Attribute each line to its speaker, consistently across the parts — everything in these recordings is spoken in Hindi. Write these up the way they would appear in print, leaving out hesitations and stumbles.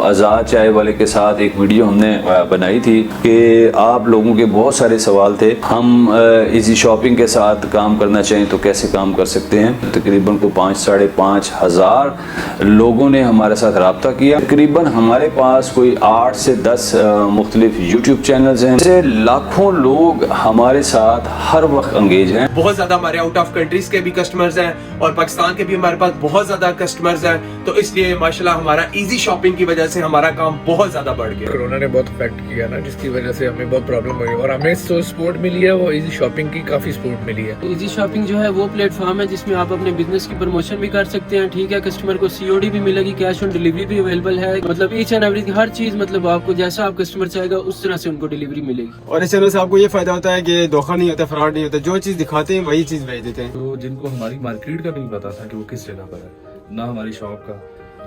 Speaker 1: आज़ाद चाय वाले के साथ एक वीडियो हमने बनाई थी कि आप लोगों के बहुत सारे सवाल थे, हम इजी शॉपिंग के साथ काम करना चाहें तो कैसे काम कर सकते हैं। तकरीबन को 5-5.5 हज़ार लोगों ने हमारे साथ रब्ता किया। तकरीबन हमारे पास कोई 8 से 10 मुख्तलिफ यूट्यूब चैनल्स हैं, जैसे लाखों लोग हमारे साथ हर वक्त एंगेज हैं।
Speaker 2: बहुत ज़्यादा हमारे आउट ऑफ कंट्रीज के भी कस्टमर्स हैं और पाकिस्तान के भी हमारे पास बहुत ज़्यादा कस्टमर्स हैं, तो इसलिए माशाल्लाह हमारा इजी शॉपिंग की वजह से हमारा काम बहुत ज़्यादा बढ़ गया।
Speaker 3: कोरोना ने बहुत इफेक्ट किया ना, जिसकी वजह से हमें बहुत प्रॉब्लम हुई और हमें जो सपोर्ट मिली है वो इजी शॉपिंग की काफ़ी सपोर्ट मिली है।
Speaker 4: इजी शॉपिंग जो है वो प्लेटफॉर्म है जिसमें आप अपने बिजनेस की प्रमोशन भी कर सकते हैं, ठीक है। कस्टमर को COD भी मिलेगी, कैश ऑन डिलीवरी भी अवेलेबल है, मतलब ईच एंड एवरीथिंग, हर चीज़ मतलब आपको जैसा आप कस्टमर चाहेगा उस तरह से उनको डिलीवरी मिलेगी।
Speaker 5: और इस चैनल से आपको ये फायदा होता है कि धोखा नहीं होता, फ्रॉड नहीं होता, जो चीज़ दिखाते हैं वही चीज़ भेज देते हैं।
Speaker 6: तो जिनको हमारी मार्केट का नहीं पता था कि वो किस जगह पर है, ना हमारी शॉप का,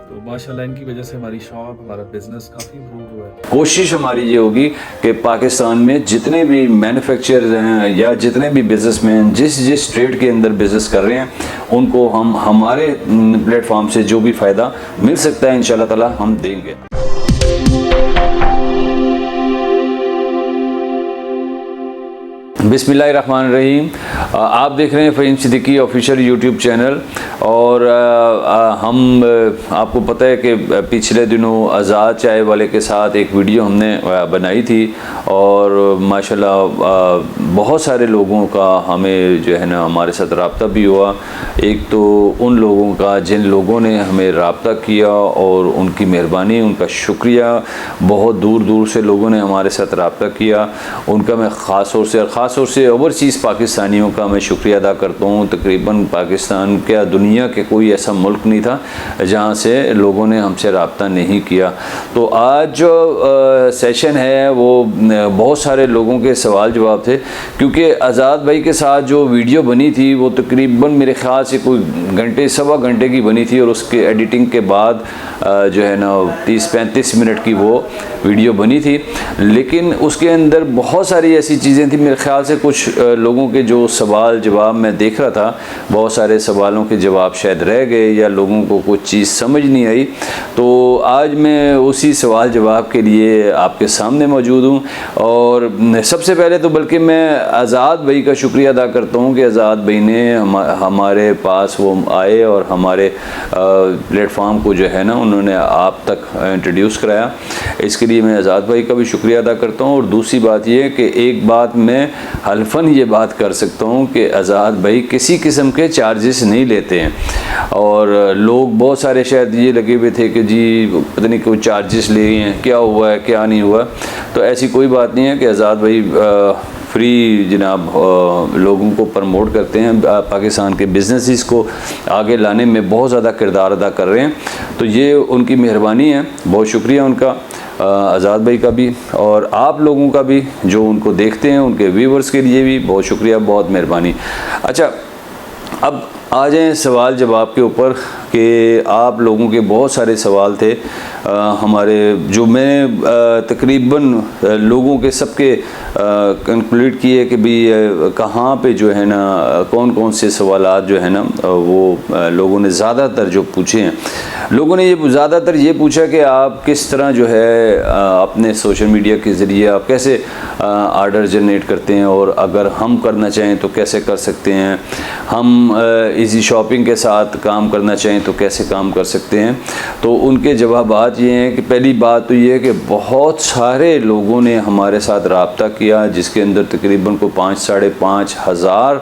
Speaker 6: तो माशाल्लाह इनकी वजह से हमारी शॉप, हमारा बिजनेस काफ़ी इम्प्रूव हुआ है।
Speaker 1: कोशिश हमारी ये होगी कि पाकिस्तान में जितने भी मैन्युफैक्चरर्स हैं या जितने भी बिजनेसमैन जिस ट्रेड के अंदर बिजनेस कर रहे हैं उनको हम हमारे प्लेटफॉर्म से जो भी फ़ायदा मिल सकता है इंशाल्लाह ताला हम देंगे। बिस्मिल्लाहिर्रहमानिर्रहीम। आप देख रहे हैं Faheem Siddiqui official YouTube channel और हम आपको पता है कि पिछले दिनों आज़ाद चाय वाले के साथ एक वीडियो हमने बनाई थी और माशाल्लाह बहुत सारे लोगों का हमें जो है ना हमारे साथ रब्ता भी हुआ। एक तो उन लोगों का जिन लोगों ने हमें रब्ता किया और उनकी मेहरबानी, उनका शुक्रिया। बहुत दूर दूर से लोगों ने हमारे साथ रब्ता किया, उनका मैं ख़ास तौर से ओवरसीज़ पाकिस्तानियों का मैं शुक्रिया अदा करता हूँ। तकरीबन पाकिस्तान क्या दुनिया के कोई ऐसा मुल्क नहीं था जहाँ से लोगों ने हमसे रब्ता नहीं किया। तो आज जो सेशन है वो बहुत सारे लोगों के सवाल जवाब थे, क्योंकि आज़ाद भाई के साथ जो वीडियो बनी थी वो तकरीबन मेरे ख़्याल से कोई घंटे सवा घंटे की बनी थी और उसके एडिटिंग के बाद जो है ना 30-35 मिनट की वो वीडियो बनी थी। लेकिन उसके अंदर बहुत सारी ऐसी चीज़ें थी, मेरे ख़्याल से कुछ लोगों के जो सवाल जवाब मैं देख रहा था, बहुत सारे सवालों के जवाब शायद रह गए या लोगों को कुछ चीज़ समझ नहीं आई। तो आज मैं उसी सवाल जवाब के लिए आपके सामने मौजूद हूँ। और सबसे पहले तो बल्कि मैं आज़ाद भाई का शुक्रिया अदा करता हूँ कि आज़ाद भाई ने हमारे पास वो आए और हमारे प्लेटफॉर्म को जो है ना उन्होंने आप तक इंट्रोड्यूस कराया। इसके लिए मैं आज़ाद भाई का भी शुक्रिया अदा करता हूँ। और दूसरी बात ये कि एक बात मैं हल्फन ये बात कर सकता हूँ कि आज़ाद भाई किसी किस्म के चार्जेस नहीं लेते हैं। और लोग बहुत सारे शायद ये लगे हुए थे कि जी पता नहीं कोई चार्जेस ले हैं, क्या हुआ है क्या नहीं हुआ। तो ऐसी कोई बात नहीं है कि आज़ाद भाई फ्री जनाब लोगों को प्रमोट करते हैं, पाकिस्तान के बिजनेसेस को आगे लाने में बहुत ज़्यादा किरदार अदा कर रहे हैं। तो ये उनकी मेहरबानी है, बहुत शुक्रिया उनका, आज़ाद भाई का भी और आप लोगों का भी जो उनको देखते हैं, उनके व्यूवर्स के लिए भी बहुत शुक्रिया, बहुत मेहरबानी। अच्छा, अब आ जाएँ सवाल जवाब के ऊपर कि आप लोगों के बहुत सारे सवाल थे हमारे, जो मैंने तकरीबन लोगों के सबके कंक्लूड किए कि भाई कहाँ पे जो है ना कौन कौन से सवालात जो है ना वो लोगों ने ज़्यादातर जो पूछे हैं। लोगों ने ये ज़्यादातर ये पूछा कि आप किस तरह जो है अपने सोशल मीडिया के ज़रिए आप कैसे आर्डर जनरेट करते हैं और अगर हम करना चाहें तो कैसे कर सकते हैं, हम इजी शॉपिंग के साथ काम करना चाहें तो कैसे काम कर सकते हैं। तो उनके जवाबात ये हैं कि पहली बात तो ये है कि बहुत सारे लोगों ने हमारे साथ रब्ता किया, जिसके अंदर तकरीबन को 5-5.5 हज़ार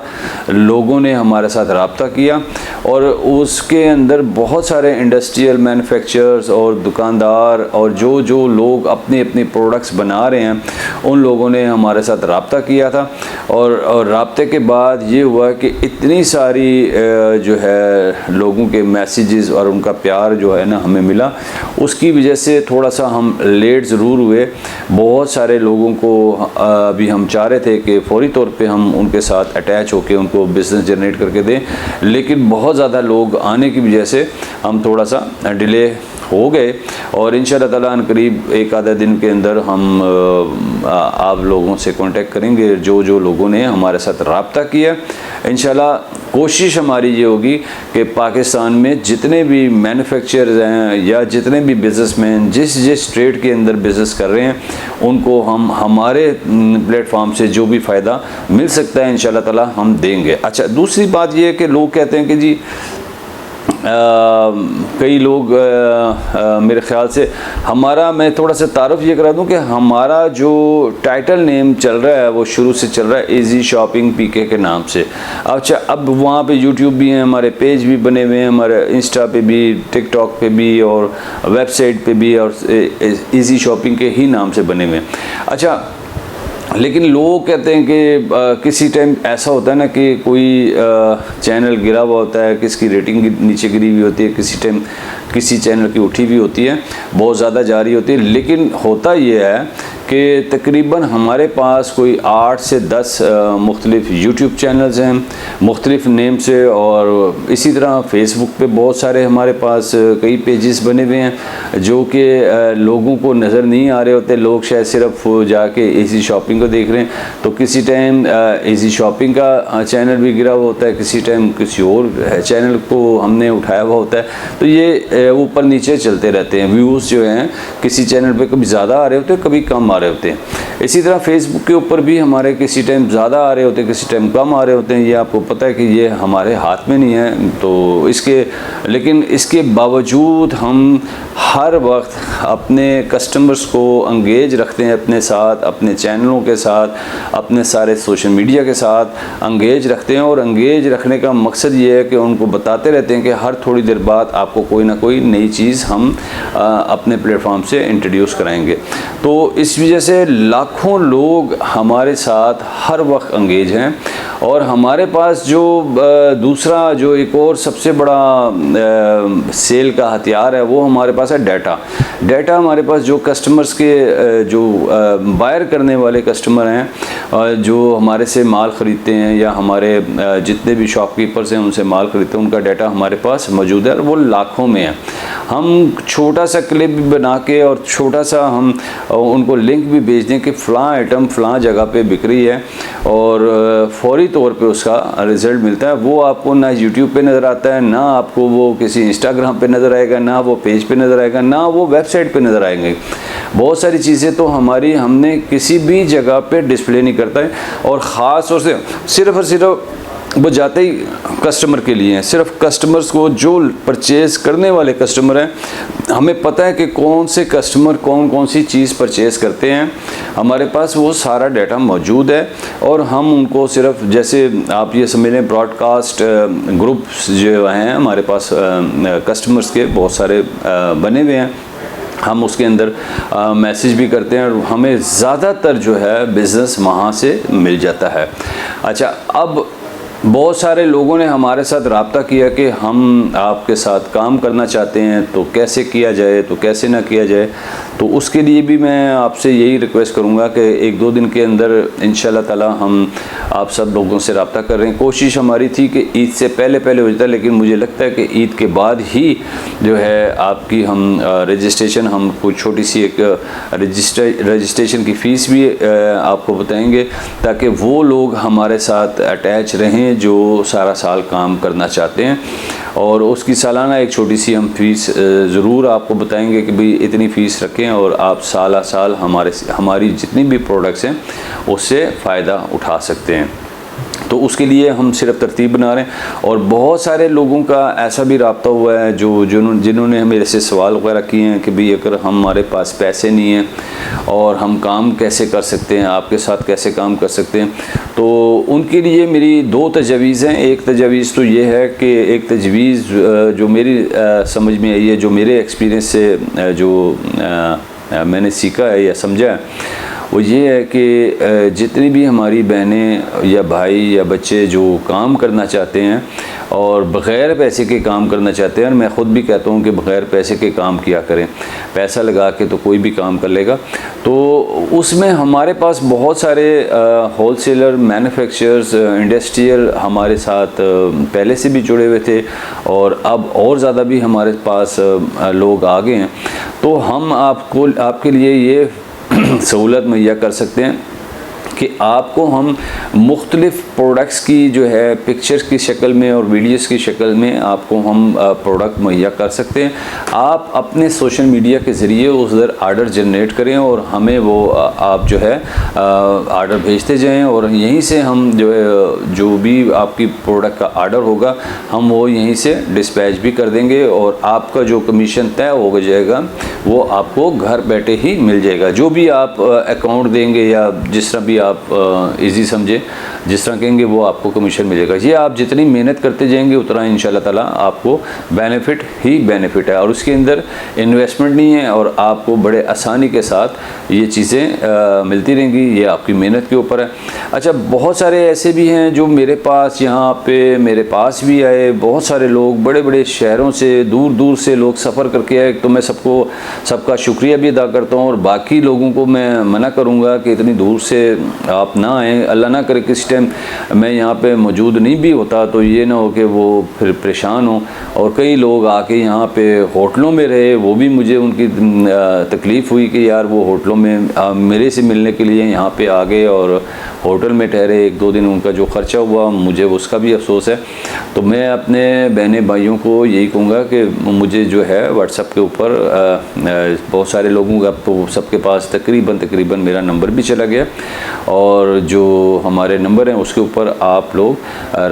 Speaker 1: लोगों ने हमारे साथ रब्ता किया और उसके अंदर बहुत सारे इंडस्ट्रियल मैन्युफैक्चरर्स और दुकानदार और जो लोग अपने अपने प्रोडक्ट्स बना रहे हैं उन लोगों ने हमारे साथ रब्ता किया था। और रब्ते के बाद ये हुआ कि इतनी सारी जो है लोगों के मैसेजेस और उनका प्यार जो है ना हमें मिला, उसकी वजह से थोड़ा सा हम लेट ज़रूर हुए। बहुत सारे लोगों को अभी हम चाह रहे थे कि फौरी तौर पे हम उनके साथ अटैच होकर उनको बिज़नेस जनरेट करके दें, लेकिन बहुत ज़्यादा लोग आने की वजह से हम थोड़ा सा डिले हो गए और इंशाल्लाह ताला करीब एक आधा दिन के अंदर हम आप लोगों से कांटेक्ट करेंगे जो लोगों ने हमारे साथ रब्ता किया। इंशाल्लाह कोशिश हमारी ये होगी कि पाकिस्तान में जितने भी मैन्युफैक्चरर्स हैं या जितने भी बिज़नेसमैन जिस ट्रेड के अंदर बिज़नेस कर रहे हैं उनको हम हमारे प्लेटफॉर्म से जो भी फ़ायदा मिल सकता है इंशाल्लाह ताला हम देंगे। अच्छा, दूसरी बात ये है कि लोग कहते हैं कि जी कई लोग मेरे ख्याल से हमारा, मैं थोड़ा सा तारुफ ये करा दूं कि हमारा जो टाइटल नेम चल रहा है वो शुरू से चल रहा है इजी शॉपिंग पीके के नाम से। अच्छा, अब वहाँ पे यूट्यूब भी हैं, हमारे पेज भी बने हुए हैं, हमारे इंस्टा पे भी, टिकटॉक पे भी और वेबसाइट पे भी और इजी शॉपिंग के ही नाम से बने हुए हैं। अच्छा, लेकिन लोग कहते हैं कि किसी टाइम ऐसा होता है ना कि कोई चैनल गिरा हुआ होता है, किसकी रेटिंग नीचे गिरी हुई होती है, किसी टाइम किसी चैनल की उठी हुई होती है, बहुत ज़्यादा जा रही होती है। लेकिन होता ये है कि तकरीबन हमारे पास कोई 8 से 10 मुख्तलिफ यूट्यूब चैनल्स हैं मुख्तलिफ नेम से, और इसी तरह फेसबुक पे बहुत सारे हमारे पास कई पेजेस बने हुए हैं जो कि लोगों को नज़र नहीं आ रहे होते। लोग शायद सिर्फ जाके इजी शॉपिंग को देख रहे हैं, तो किसी टाइम इजी शॉपिंग का चैनल भी गिरा हुआ होता है, किसी टाइम किसी और चैनल को हमने उठाया हुआ होता है। तो ये ऊपर नीचे चलते रहते हैं। व्यूज़ जो हैं किसी चैनल पे कभी ज़्यादा आ रहे होते हैं, कभी कम आ रहे होते हैं। इसी तरह फेसबुक के ऊपर भी हमारे किसी टाइम ज़्यादा आ रहे होते हैं, किसी टाइम कम आ रहे होते हैं। ये आपको पता है कि ये हमारे हाथ में नहीं है। तो लेकिन इसके बावजूद हम हर वक्त अपने कस्टमर्स को अंगेज रखते हैं अपने साथ, अपने चैनलों के साथ, अपने सारे सोशल मीडिया के साथ अंगेज रखते हैं। और अंगेज रखने का मकसद ये है कि उनको बताते रहते हैं कि हर थोड़ी देर बाद आपको कोई ना कोई नई चीज़ हम अपने प्लेटफॉर्म से इंट्रोड्यूस कराएंगे। तो इस वजह से लाखों लोग हमारे साथ हर वक्त अंगेज हैं। और हमारे पास जो दूसरा जो एक और सबसे बड़ा सेल का हथियार है वो हमारे पास है डाटा। हमारे पास जो कस्टमर्स के जो बायर करने वाले कस्टमर हैं जो हमारे से माल ख़रीदते हैं या हमारे जितने भी शॉपकीपर्स हैं उनसे माल ख़रीदते हैं, उनका डाटा हमारे पास मौजूद है और वो लाखों में है। हम छोटा सा क्लिप भी बना के और छोटा सा हम उनको लिंक भी भेज दें कि फ़लाँ आइटम फ़लाँ जगह पे बिक रही है और फौरी तौर पे उसका रिज़ल्ट मिलता है। वो आपको ना यूट्यूब पे नज़र आता है, ना आपको वो किसी इंस्टाग्राम पे नज़र आएगा, ना वो पेज पे नज़र आएगा, ना वो वेबसाइट पे नज़र आएंगे। बहुत सारी चीज़ें तो हमने किसी भी जगह पे डिस्प्ले नहीं करता है। और ख़ास तौर से सिर्फ़ और सिर्फ वो जाते ही कस्टमर के लिए हैं, सिर्फ कस्टमर्स को जो परचेज़ करने वाले कस्टमर हैं, हमें पता है कि कौन से कस्टमर कौन सी चीज़ परचेज़ करते हैं। हमारे पास वो सारा डाटा मौजूद है और हम उनको सिर्फ जैसे आप ये समझ लें ब्रॉडकास्ट ग्रुप्स जो हैं हमारे पास कस्टमर्स के बहुत सारे बने हुए हैं, हम उसके अंदर मैसेज भी करते हैं और हमें ज़्यादातर जो है बिज़नेस वहाँ से मिल जाता है। अच्छा, अब बहुत सारे लोगों ने हमारे साथ रब्ता किया कि हम आपके साथ काम करना चाहते हैं, तो कैसे किया जाए, तो कैसे ना किया जाए। तो उसके लिए भी मैं आपसे यही रिक्वेस्ट करूंगा कि 1-2 दिन के अंदर इंशाल्लाह ताला हम आप सब लोगों से रब्ता कर रहे हैं। कोशिश हमारी थी कि ईद से पहले हो जाता, लेकिन मुझे लगता है कि ईद के बाद ही जो है आपकी हम रजिस्ट्रेशन, हम कोई छोटी सी एक रजिस्ट्रेशन की फ़ीस भी आपको बताएंगे ताकि वो लोग हमारे साथ अटैच रहें जो सारा साल काम करना चाहते हैं। और उसकी सालाना एक छोटी सी हम फ़ीस ज़रूर आपको बताएंगे कि भाई इतनी फ़ीस रखें और आप साल हमारी जितनी भी प्रोडक्ट्स हैं उससे फ़ायदा उठा सकते हैं। तो उसके लिए हम सिर्फ तरतीब बना रहे हैं। और बहुत सारे लोगों का ऐसा भी रब्ता हुआ है जिन्होंने मेरे से सवाल वगैरह किए हैं कि भाई अगर हमारे पास पैसे नहीं हैं और हम काम कैसे कर सकते हैं, आपके साथ कैसे काम कर सकते हैं। तो उनके लिए मेरी 2 तजवीज़ हैं। एक तजवीज़ तो ये है कि एक तजवीज़ जो मेरी समझ में आई है, जो मेरे एक्सपीरियंस से जो मैंने सीखा है या समझा है, वो ये है कि जितनी भी हमारी बहनें या भाई या बच्चे जो काम करना चाहते हैं और बग़ैर पैसे के काम करना चाहते हैं, और मैं ख़ुद भी कहता हूँ कि बग़ैर पैसे के काम किया करें, पैसा लगा के तो कोई भी काम कर लेगा। तो उसमें हमारे पास बहुत सारे होलसेलर, मैन्युफैक्चरर्स, इंडस्ट्रियल हमारे साथ पहले से भी जुड़े हुए थे और अब और ज़्यादा भी हमारे पास लोग आ गए हैं। तो हम आपके लिए ये सहूलत मुहैया कर सकते हैं कि आपको हम मुख्तलिफ़ प्रोडक्ट्स की जो है पिक्चर्स की शक्ल में और वीडियोस की शक्ल में आपको हम प्रोडक्ट मुहैया कर सकते हैं। आप अपने सोशल मीडिया के ज़रिए उधर आर्डर जनरेट करें और हमें वो आप जो है आर्डर भेजते जाएं और यहीं से हम जो है जो भी आपकी प्रोडक्ट का आर्डर होगा हम वो यहीं से डिस्पैच भी कर देंगे और आपका जो कमीशन तय हो जाएगा वो आपको घर बैठे ही मिल जाएगा। जो भी आप अकाउंट देंगे या जिस तरह भी आप इजी समझे, जिस तरह कहेंगे वो आपको कमीशन मिलेगा। ये आप जितनी मेहनत करते जाएंगे उतना इंशाल्लाह ताला आपको बेनिफिट ही बेनिफिट है और उसके अंदर इन्वेस्टमेंट नहीं है और आपको बड़े आसानी के साथ ये चीज़ें मिलती रहेंगी। ये आपकी मेहनत के ऊपर है। अच्छा, बहुत सारे ऐसे भी हैं जो मेरे पास यहाँ पे मेरे पास भी आए, बहुत सारे लोग बड़े बड़े शहरों से दूर दूर से लोग सफ़र करके आए। तो मैं सबका शुक्रिया भी अदा करता हूँ और बाकी लोगों को मैं मना करूँगा कि इतनी दूर से आप ना आएँ। अल्लाह ना करे किसी टाइम मैं यहाँ पे मौजूद नहीं भी होता तो ये ना हो कि वो फिर परेशान हो। और कई लोग आके यहाँ पे होटलों में रहे, वो भी मुझे उनकी तकलीफ़ हुई कि यार वो होटलों में मेरे से मिलने के लिए यहाँ पे आ गए और होटल में ठहरे, 1-2 दिन उनका जो ख़र्चा हुआ मुझे उसका भी अफसोस है। तो मैं अपने बहने भाइयों को यही कहूँगा कि मुझे जो है व्हाट्सएप के ऊपर बहुत सारे लोगों का तो सबके पास तकरीबन मेरा नंबर भी चला गया और जो हमारे नंबर हैं उसके ऊपर आप लोग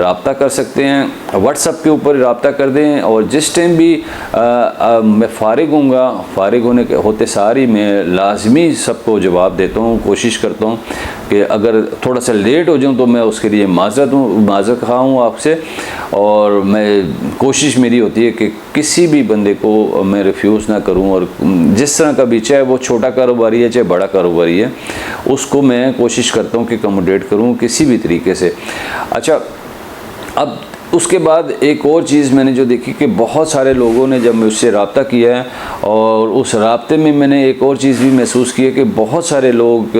Speaker 1: रब्ता कर सकते हैं। व्हाट्सएप के ऊपर रब्ता कर दें और जिस टाइम भी मैं फ़ारिग होऊंगा, फ़ारिग होते सारी मैं लाजमी सबको जवाब देता हूँ। कोशिश करता हूँ कि अगर थोड़ा सा लेट हो जाऊँ तो मैं उसके लिए माज़रत खा हूँ आपसे। और मैं कोशिश मेरी होती है कि किसी भी बंदे को मैं रिफ्यूज़ ना करूं और जिस तरह का भी, चाहे वो छोटा कारोबारी है चाहे बड़ा कारोबारी है, उसको मैं कोशिश करता हूं कि अकोमोडेट करूं किसी भी तरीके से। अच्छा, अब उसके बाद एक और चीज़ मैंने जो देखी कि बहुत सारे लोगों ने जब मुझसे रब्ता किया है और उस रब्ते में मैंने एक और चीज़ भी महसूस की है कि बहुत सारे लोग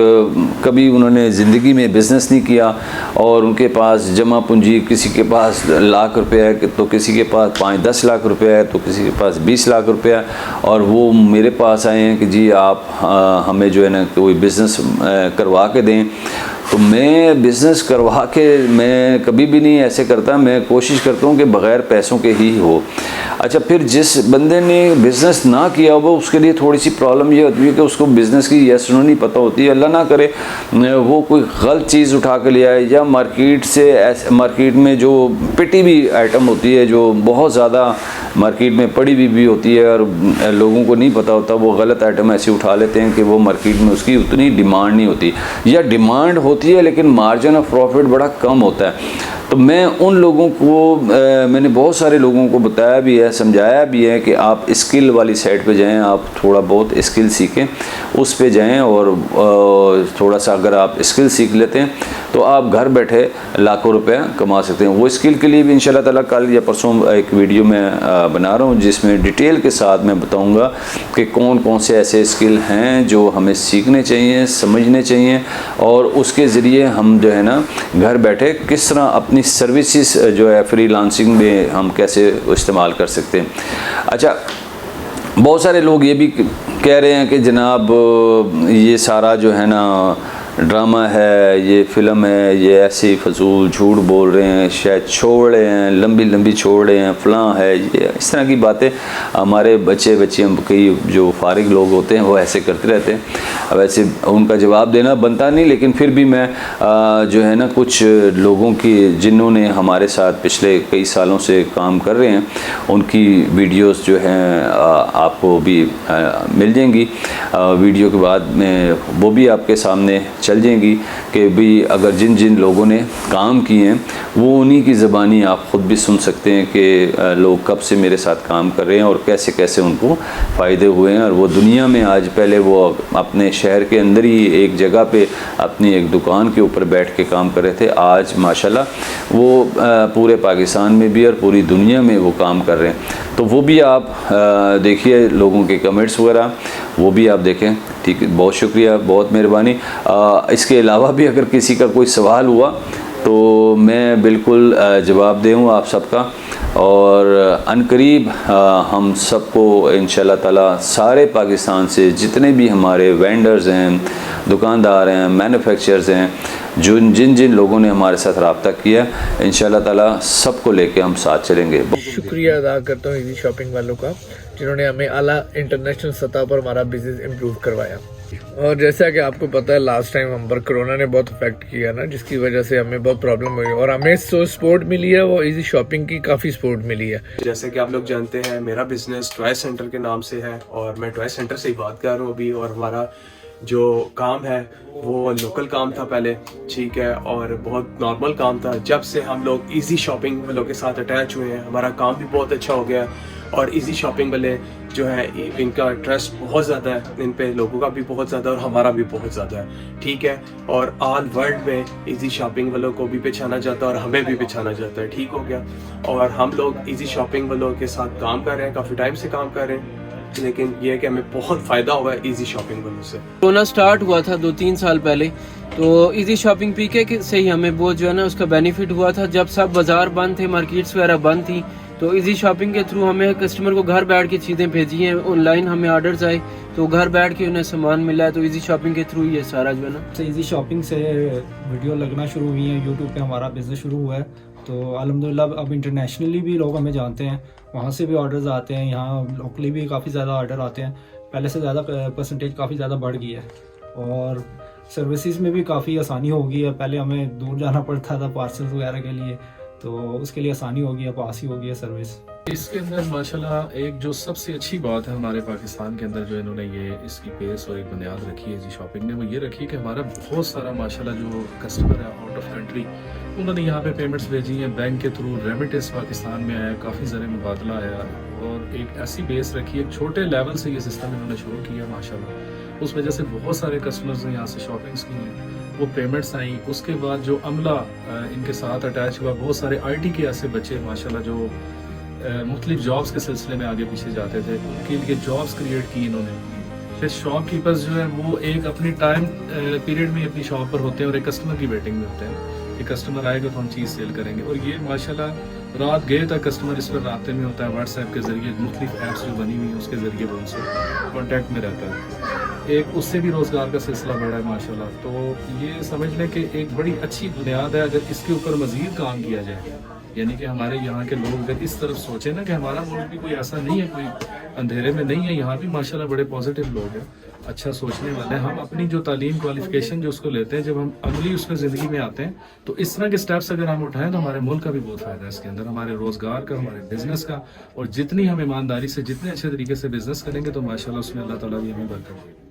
Speaker 1: कभी उन्होंने ज़िंदगी में बिज़नेस नहीं किया और उनके पास जमा पूंजी, किसी के पास लाख रुपया है तो किसी के पास 5-10 लाख रुपया है तो किसी के पास 20 लाख रुपया है और वो मेरे पास आए हैं कि जी आप हमें जो है ना कोई बिज़नेस करवा के दें। तो मैं बिज़नेस करवा के मैं कभी भी नहीं ऐसे करता, मैं कोशिश करता हूँ कि बग़ैर पैसों के ही हो। अच्छा, फिर जिस बंदे ने बिज़नेस ना किया हो उसके लिए थोड़ी सी प्रॉब्लम ये होती है कि उसको बिज़नेस की यस नो नहीं पता होती है। अल्लाह ना करे वो कोई गलत चीज़ उठा के ले आए या मार्केट में जो पिटी हुई आइटम होती है जो बहुत ज़्यादा मार्केट में पड़ी हुई भी होती है और लोगों को नहीं पता होता, वो गलत आइटम ऐसे उठा लेते हैं कि वो मार्केट में उसकी उतनी डिमांड नहीं होती या डिमांड होती है लेकिन मार्जिन ऑफ प्रॉफिट बड़ा कम होता है। तो मैं उन लोगों को मैंने बहुत सारे लोगों को बताया भी है, समझाया भी है कि आप स्किल वाली साइड पे जाएं, आप थोड़ा बहुत स्किल सीखें, उस पे जाएं और थोड़ा सा अगर आप स्किल सीख लेते हैं तो आप घर बैठे लाखों रुपए कमा सकते हैं। वो स्किल के लिए भी इंशाल्लाह ताला कल या परसों एक वीडियो मैं बना रहा हूँ जिसमें डिटेल के साथ मैं बताऊँगा कि कौन कौन से ऐसे स्किल हैं जो हमें सीखने चाहिए, समझने चाहिए और उसके ज़रिए हम जो है ना घर बैठे किस तरह अपनी सर्विसेज जो है फ्रीलांसिंग में हम कैसे इस्तेमाल कर सकते हैं। अच्छा, बहुत सारे लोग ये भी कह रहे हैं कि जनाब ये सारा जो है ना ड्रामा है, ये फ़िल्म है, ये ऐसे फजूल झूठ बोल रहे हैं, शायद छोड़ रहे हैं, लंबी छोड़ रहे हैं, फ़लाँ है, ये इस तरह की बातें हमारे बच्चियाँ कई जो फारिग लोग होते हैं वो ऐसे करते रहते हैं। अब ऐसे उनका जवाब देना बनता नहीं, लेकिन फिर भी मैं जो है ना कुछ लोगों की जिन्होंने हमारे साथ पिछले कई सालों से काम कर रहे हैं उनकी वीडियोस जो हैं आपको भी मिल जाएंगी। वीडियो के बाद में वो भी आपके सामने चल जाएंगी कि भाई अगर जिन जिन लोगों ने काम किए हैं वो उन्हीं की ज़बानी आप ख़ुद भी सुन सकते हैं कि लोग कब से मेरे साथ काम कर रहे हैं और कैसे कैसे उनको फ़ायदे हुए हैं। और वो दुनिया में आज, पहले वो अपने शहर के अंदर ही एक जगह पे अपनी एक दुकान के ऊपर बैठ के काम कर रहे थे, आज माशाल्लाह वो पूरे पाकिस्तान में भी और पूरी दुनिया में वो काम कर रहे हैं। तो वो भी आप देखिए, लोगों के कमेंट्स वगैरह वो भी आप देखें। ठीक है, बहुत शुक्रिया, बहुत मेहरबानी। इसके अलावा भी अगर किसी का कोई सवाल हुआ तो मैं बिल्कुल जवाब दूँगा आप सबका, और अनकरीब हम सबको इंशाल्लाह ताला सारे पाकिस्तान से जितने भी हमारे वेंडर्स हैं, दुकानदार हैं, मैन्युफैक्चरर्स हैं, जिन जिन लोगों ने हमारे साथ रब्ता किया, इंशाल्लाह ताला सबको लेके हम साथ चलेंगे।
Speaker 3: शुक्रिया अदा करता हूँ इजी शॉपिंग वालों का, जिन्होंने हमें आला इंटरनेशनल सतह पर हमारा बिजनेस इम्प्रूव करवाया। और जैसा कि आपको पता है, लास्ट टाइम हम पर कोरोना ने बहुत इफेक्ट किया ना, जिसकी वजह से हमें बहुत प्रॉब्लम हुई, और हमें जो सपोर्ट मिली है वो इजी शॉपिंग की काफ़ी सपोर्ट मिली है।
Speaker 2: जैसे कि आप लोग जानते हैं, मेरा बिजनेस टॉय सेंटर के नाम से है और मैं टॉय सेंटर से ही बात कर रहा हूँ अभी। और हमारा जो काम है वो लोकल काम था पहले, ठीक है, और बहुत नॉर्मल काम था। जब से हम लोग इजी शॉपिंग वालों के साथ अटैच हुए हैं, हमारा काम भी बहुत अच्छा हो गया। और इजी शॉपिंग वाले जो है, इनका ट्रस्ट बहुत ज़्यादा है इन पे, लोगों का भी बहुत ज़्यादा और हमारा भी बहुत ज़्यादा है, ठीक है। और ऑल वर्ल्ड में इजी शॉपिंग वालों को भी पहचाना जाता है और हमें भी पहचाना जाता है, ठीक हो गया। और हम लोग इजी शॉपिंग वालों के साथ काम कर रहे हैं, काफ़ी टाइम से काम कर रहे हैं, लेकिन ये है कि हमें बहुत फ़ायदा हुआ है इजी शॉपिंग वालों से।
Speaker 4: कोरोना स्टार्ट हुआ था 2-3 साल पहले, तो इजी शॉपिंग पीके से ही हमें बहुत जो है ना उसका बेनिफिट हुआ था। जब सब बाजार बंद थे, मार्केट्स वगैरह बंद थी, तो इजी शॉपिंग के थ्रू हमें कस्टमर को घर बैठ के चीज़ें भेजी हैं, ऑनलाइन हमें ऑर्डर्स आए तो घर बैठ के उन्हें सामान मिला है। तो इजी शॉपिंग के थ्रू ये सारा जो है ना,
Speaker 7: इजी शॉपिंग से वीडियो लगना शुरू हुई है, यूट्यूब पे हमारा बिज़नेस शुरू हुआ है। तो अल्हम्दुलिल्लाह अब इंटरनेशनली भी लोग हमें जानते हैं, वहाँ से भी ऑर्डर्स आते हैं, यहाँ लोकली भी काफ़ी ज़्यादा ऑर्डर आते हैं। पहले से ज़्यादा परसेंटेज काफ़ी ज़्यादा बढ़ गई है, और सर्विसेज में भी काफ़ी आसानी हो गई है। पहले हमें दूर जाना पड़ता था पार्सल्स वगैरह के लिए, तो उसके लिए आसानी हो गई है, पास ही हो गई है सर्विस।
Speaker 6: इसके अंदर माशाल्लाह एक जो सबसे अच्छी बात है हमारे पाकिस्तान के अंदर, जो इन्होंने ये इसकी बेस और एक बुनियाद रखी है इजी शॉपिंग ने, वो ये रखी कि हमारा बहुत सारा माशाल्लाह जो कस्टमर है आउट ऑफ कंट्री, उन्होंने यहाँ पे पेमेंट्स भेजी हैं बैंक के थ्रू। रेमिटेंस पाकिस्तान में आया, काफ़ी ज़र मुबादला आया, और एक ऐसी बेस रखी है, छोटे लेवल से ये सिस्टम इन्होंने शुरू किया माशाल्लाह। उस वजह से बहुत सारे कस्टमर्स ने यहाँ से शॉपिंग्स की हैं, वो पेमेंट्स आई। उसके बाद जो अमला इनके साथ अटैच हुआ, बहुत सारे IT के ऐसे बच्चे माशाल्लाह जो मुख्तलिफ जॉब्स के सिलसिले में आगे पीछे जाते थे, उनके लिए जॉब्स क्रिएट की इन्होंने। फिर शॉपकीपर्स जो है वो एक अपनी टाइम पीरियड में अपनी शॉप पर होते हैं और एक कस्टमर की वेटिंग में होते हैं कि कस्टमर आएगा तो हम चीज़ सेल करेंगे। और ये माशाल्लाह रात गए तक कस्टमर इस पर रास्ते में होता है, व्हाट्सएप के ज़रिए मुख्तलिफ ऐप्स जो बनी हुई हैं उसके ज़रिए वो उनसे कॉन्टैक्ट में रहता है। एक उससे भी रोज़गार का सिलसिला बढ़ा है माशाल्लाह। तो ये समझ लें कि एक बड़ी अच्छी बुनियाद है। अगर इसके ऊपर मज़ीद काम किया जाए, यानी कि हमारे यहाँ के लोग अगर इस तरफ सोचें ना कि हमारा मुल्क भी कोई ऐसा नहीं है, कोई अंधेरे में नहीं है, यहाँ भी माशाल्लाह बड़े पॉजिटिव लोग हैं, अच्छा सोचने वाले हैं। हम अपनी जो तालीम क्वालिफिकेशन जो उसको लेते हैं, जब हम अमली उसमें ज़िंदगी में आते हैं, तो इस तरह के स्टेप्स अगर हम उठाएं तो हमारे मुल्क का भी बहुत फ़ायदा है इसके अंदर, हमारे रोज़गार का, हमारे बिज़नेस का। और जितनी हम ईमानदारी से, जितने अच्छे तरीके से बिज़नेस करेंगे तो माशाल्लाह उसमें अल्लाह ताला भी हमें बरकत देगा।